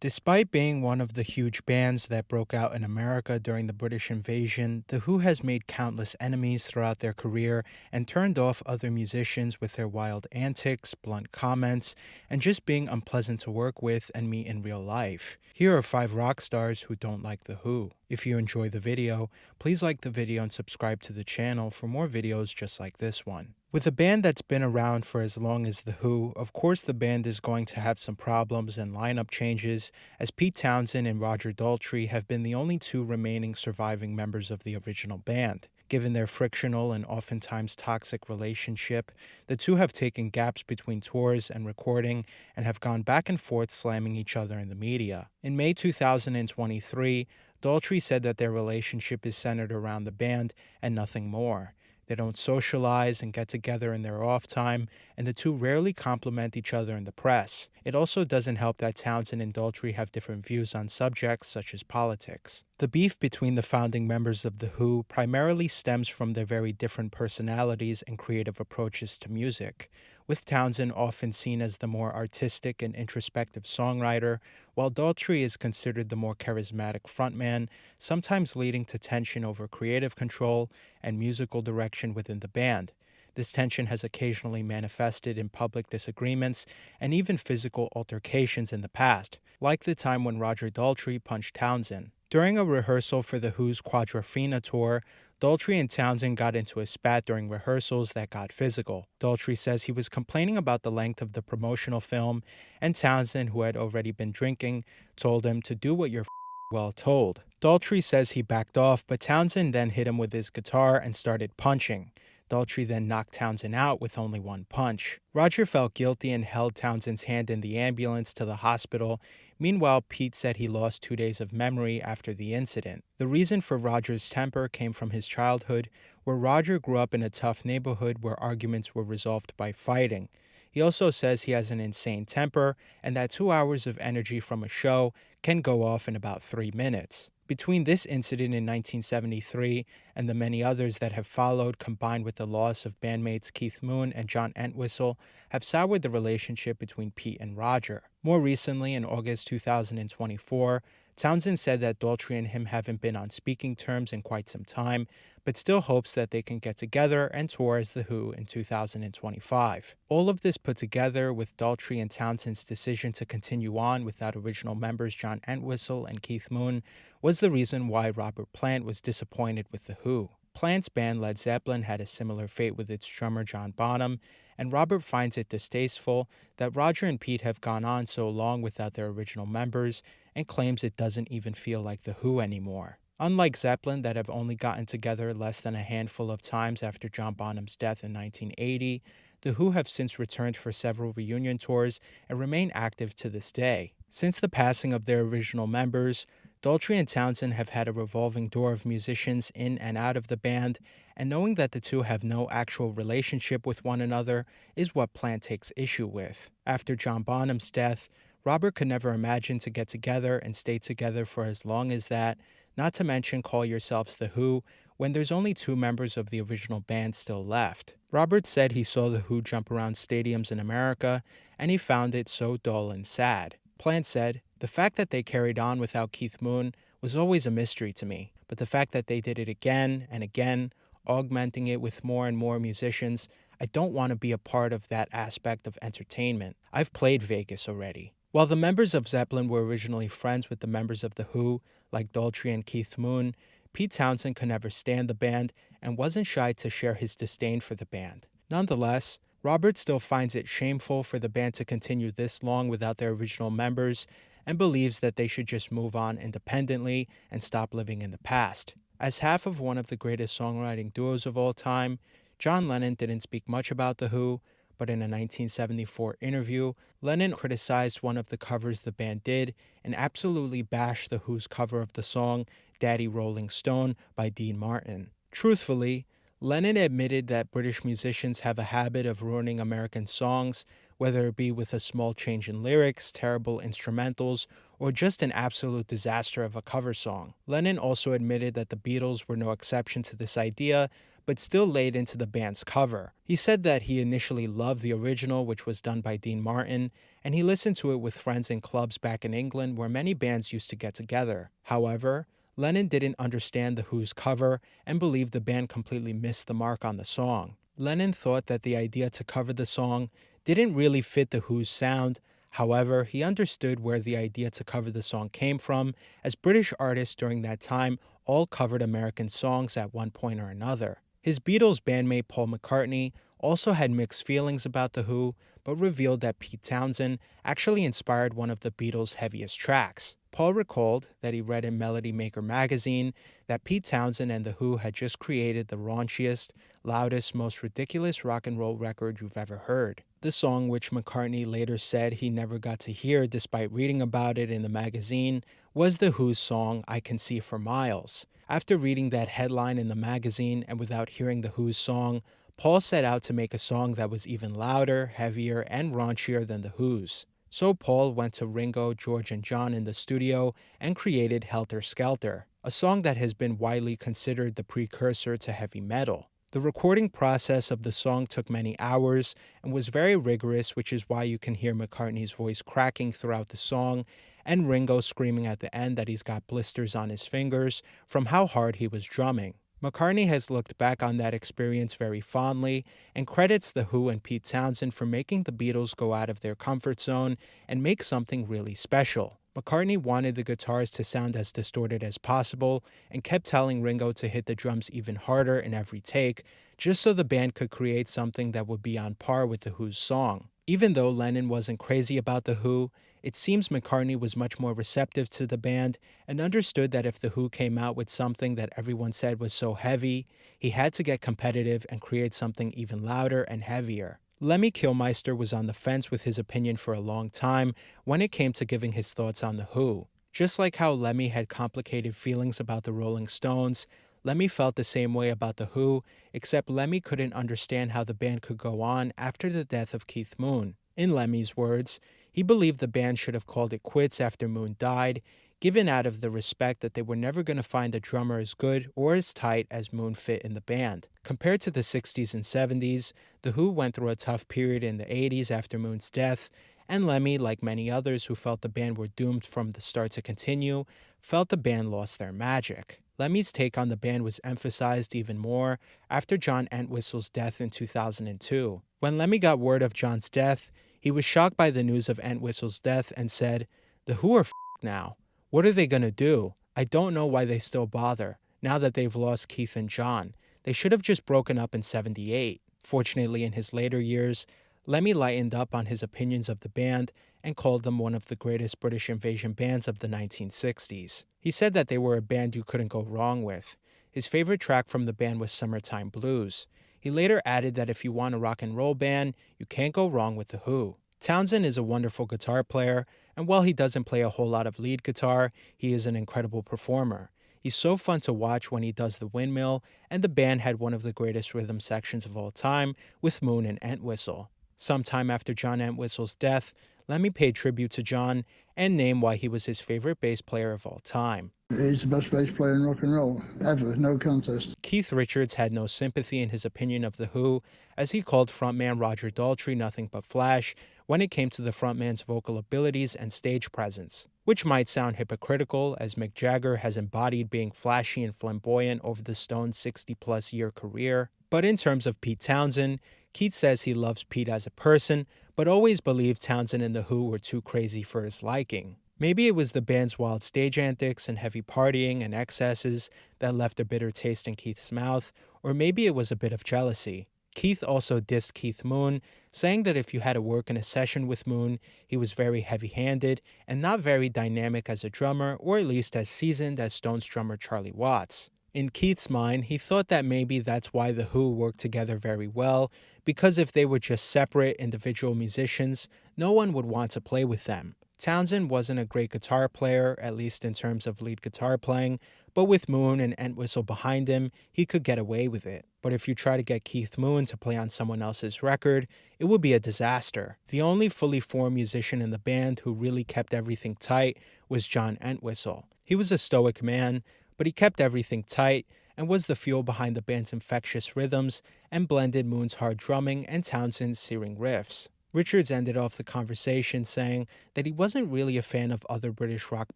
Despite being one of the huge bands that broke out in America during the British invasion, The Who has made countless enemies throughout their career and turned off other musicians with their wild antics, blunt comments, and just being unpleasant to work with and meet in real life. Here are 5 rock stars who don't like The Who. If you enjoy the video, please like the video and subscribe to the channel for more videos just like this one. With a band that's been around for as long as The Who, of course the band is going to have some problems and lineup changes, as Pete Townsend and Roger Daltrey have been the only 2 remaining surviving members of the original band. Given their frictional and oftentimes toxic relationship, the 2 have taken gaps between tours and recording and have gone back and forth slamming each other in the media. In May 2023, Daltrey said that their relationship is centered around the band and nothing more. They don't socialize and get together in their off time, and the 2 rarely compliment each other in the press. It also doesn't help that Townsend and Daltrey have different views on subjects such as politics. The beef between the founding members of The Who primarily stems from their very different personalities and creative approaches to music, with Townsend often seen as the more artistic and introspective songwriter, while Daltrey is considered the more charismatic frontman, sometimes leading to tension over creative control and musical direction within the band. This tension has occasionally manifested in public disagreements and even physical altercations in the past, like the time when Roger Daltrey punched Townsend. During a rehearsal for The Who's Quadrophenia tour, Daltrey and Townsend got into a spat during rehearsals that got physical. Daltrey says he was complaining about the length of the promotional film, and Townsend, who had already been drinking, told him to do what you're well told. Daltrey says he backed off, but Townsend then hit him with his guitar and started punching. Daltrey then knocked Townsend out with only 1 punch. Roger felt guilty and held Townsend's hand in the ambulance to the hospital. Meanwhile, Pete said he lost 2 days of memory after the incident. The reason for Roger's temper came from his childhood, where Roger grew up in a tough neighborhood where arguments were resolved by fighting. He also says he has an insane temper and that 2 hours of energy from a show can go off in about 3 minutes. Between this incident in 1973 and the many others that have followed, combined with the loss of bandmates Keith Moon and John Entwistle, have soured the relationship between Pete and Roger. More recently, in August 2024, Townsend said that Daltrey and him haven't been on speaking terms in quite some time, but still hopes that they can get together and tour as The Who in 2025. All of this put together with Daltrey and Townsend's decision to continue on without original members John Entwistle and Keith Moon was the reason why Robert Plant was disappointed with The Who. Plant's band Led Zeppelin had a similar fate with its drummer John Bonham, and Robert finds it distasteful that Roger and Pete have gone on so long without their original members and claims it doesn't even feel like The Who anymore. Unlike Zeppelin, that have only gotten together less than a handful of times after John Bonham's death in 1980, The Who have since returned for several reunion tours and remain active to this day. Since the passing of their original members, Daltrey and Townsend have had a revolving door of musicians in and out of the band, and knowing that the 2 have no actual relationship with one another is what Plant takes issue with. After John Bonham's death, Robert could never imagine to get together and stay together for as long as that, not to mention call yourselves The Who, when there's only 2 members of the original band still left. Robert said he saw The Who jump around stadiums in America, and he found it so dull and sad. Plant said, "The fact that they carried on without Keith Moon was always a mystery to me, but the fact that they did it again and again, augmenting it with more and more musicians, I don't want to be a part of that aspect of entertainment. I've played Vegas already." While the members of Zeppelin were originally friends with the members of The Who, like Daltrey and Keith Moon, Pete Townsend could never stand the band and wasn't shy to share his disdain for the band. Nonetheless, Robert still finds it shameful for the band to continue this long without their original members and believes that they should just move on independently and stop living in the past. As half of one of the greatest songwriting duos of all time, John Lennon didn't speak much about The Who, but in a 1974 interview, Lennon criticized one of the covers the band did and absolutely bashed The Who's cover of the song Daddy Rolling Stone by Dean Martin. Truthfully, Lennon admitted that British musicians have a habit of ruining American songs, whether it be with a small change in lyrics, terrible instrumentals, or just an absolute disaster of a cover song. Lennon also admitted that the Beatles were no exception to this idea, but still laid into the band's cover. He said that he initially loved the original, which was done by Dean Martin, and he listened to it with friends in clubs back in England where many bands used to get together. However, Lennon didn't understand The Who's cover and believed the band completely missed the mark on the song. Lennon thought that the idea to cover the song didn't really fit The Who's sound. However, he understood where the idea to cover the song came from, as British artists during that time all covered American songs at one point or another. His Beatles bandmate Paul McCartney also had mixed feelings about The Who, but revealed that Pete Townshend actually inspired one of the Beatles' heaviest tracks. Paul recalled that he read in Melody Maker magazine that Pete Townshend and The Who had just created the raunchiest, loudest, most ridiculous rock and roll record you've ever heard. The song, which McCartney later said he never got to hear despite reading about it in the magazine, was The Who's song I Can See for Miles. After reading that headline in the magazine and without hearing The Who's song, Paul set out to make a song that was even louder, heavier, and raunchier than The Who's. So Paul went to Ringo, George, and John in the studio and created Helter Skelter, a song that has been widely considered the precursor to heavy metal. The recording process of the song took many hours and was very rigorous, which is why you can hear McCartney's voice cracking throughout the song and Ringo screaming at the end that he's got blisters on his fingers from how hard he was drumming. McCartney has looked back on that experience very fondly and credits The Who and Pete Townshend for making the Beatles go out of their comfort zone and make something really special. McCartney wanted the guitars to sound as distorted as possible and kept telling Ringo to hit the drums even harder in every take, just so the band could create something that would be on par with The Who's song. Even though Lennon wasn't crazy about The Who, it seems McCartney was much more receptive to the band and understood that if The Who came out with something that everyone said was so heavy, he had to get competitive and create something even louder and heavier. Lemmy Kilmister was on the fence with his opinion for a long time when it came to giving his thoughts on The Who. Just like how Lemmy had complicated feelings about the Rolling Stones, Lemmy felt the same way about The Who, except Lemmy couldn't understand how the band could go on after the death of Keith Moon. In Lemmy's words, he believed the band should have called it quits after Moon died, given out of the respect that they were never going to find a drummer as good or as tight as Moon fit in the band. Compared to the 60s and 70s, The Who went through a tough period in the 80s after Moon's death, and Lemmy, like many others who felt the band were doomed from the start to continue, felt the band lost their magic. Lemmy's take on the band was emphasized even more after John Entwistle's death in 2002. When Lemmy got word of John's death, he was shocked by the news of Entwistle's death and said, "The Who are f***ed now. What are they gonna do? I don't know why they still bother, now that they've lost Keith and John. They should have just broken up in '78. Fortunately, in his later years, Lemmy lightened up on his opinions of the band and called them one of the greatest British invasion bands of the 1960s. He said that they were a band you couldn't go wrong with. His favorite track from the band was Summertime Blues. He later added that if you want a rock and roll band, you can't go wrong with The Who. Townshend is a wonderful guitar player, and while he doesn't play a whole lot of lead guitar, he is an incredible performer. He's so fun to watch when he does the windmill, and the band had one of the greatest rhythm sections of all time with Moon and Entwistle. Sometime after John Entwistle's death, Lemmy paid tribute to John and named why he was his favorite bass player of all time. He's the best bass player in rock and roll, ever, no contest. Keith Richards had no sympathy in his opinion of The Who, as he called frontman Roger Daltrey nothing but flash when it came to the frontman's vocal abilities and stage presence, which might sound hypocritical as Mick Jagger has embodied being flashy and flamboyant over the Stones' 60-plus year career. But in terms of Pete Townshend, Keith says he loves Pete as a person, but always believed Townshend and The Who were too crazy for his liking. Maybe it was the band's wild stage antics and heavy partying and excesses that left a bitter taste in Keith's mouth, or maybe it was a bit of jealousy. Keith also dissed Keith Moon, saying that if you had to work in a session with Moon, he was very heavy-handed and not very dynamic as a drummer, or at least as seasoned as Stones drummer Charlie Watts. In Keith's mind, he thought that maybe that's why The Who worked together very well, because if they were just separate individual musicians, no one would want to play with them. Townshend wasn't a great guitar player, at least in terms of lead guitar playing, but with Moon and Entwistle behind him, he could get away with it. But if you try to get Keith Moon to play on someone else's record, it would be a disaster. The only fully formed musician in the band who really kept everything tight was John Entwistle. He was a stoic man, but he kept everything tight, and was the fuel behind the band's infectious rhythms and blended Moon's hard drumming and Townsend's searing riffs. Richards ended off the conversation saying that he wasn't really a fan of other British rock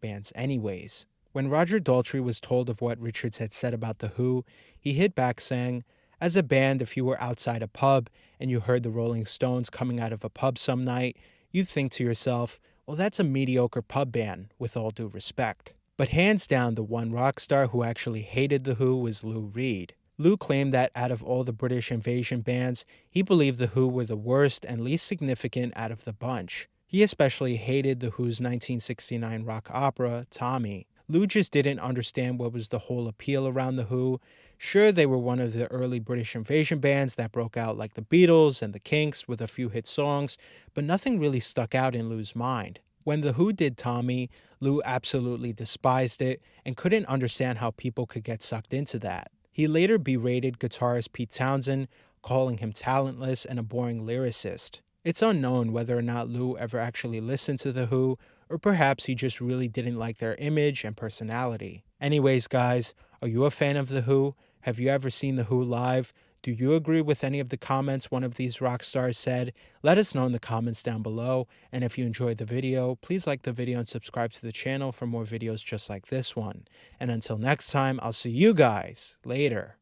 bands anyways. When Roger Daltrey was told of what Richards had said about The Who, he hit back saying, "As a band, if you were outside a pub and you heard the Rolling Stones coming out of a pub some night, you'd think to yourself, well, that's a mediocre pub band, with all due respect." But hands down, the one rock star who actually hated The Who was Lou Reed. Lou claimed that out of all the British invasion bands, he believed The Who were the worst and least significant out of the bunch. He especially hated The Who's 1969 rock opera, Tommy. Lou just didn't understand what was the whole appeal around The Who. Sure, they were one of the early British invasion bands that broke out like the Beatles and the Kinks with a few hit songs, but nothing really stuck out in Lou's mind. When The Who did Tommy, Lou absolutely despised it and couldn't understand how people could get sucked into that. He later berated guitarist Pete Townsend, calling him talentless and a boring lyricist. It's unknown whether or not Lou ever actually listened to The Who, or perhaps he just really didn't like their image and personality. Anyways, guys, are you a fan of The Who? Have you ever seen The Who live? Do you agree with any of the comments one of these rock stars said? Let us know in the comments down below. And if you enjoyed the video, please like the video and subscribe to the channel for more videos just like this one. And until next time, I'll see you guys later.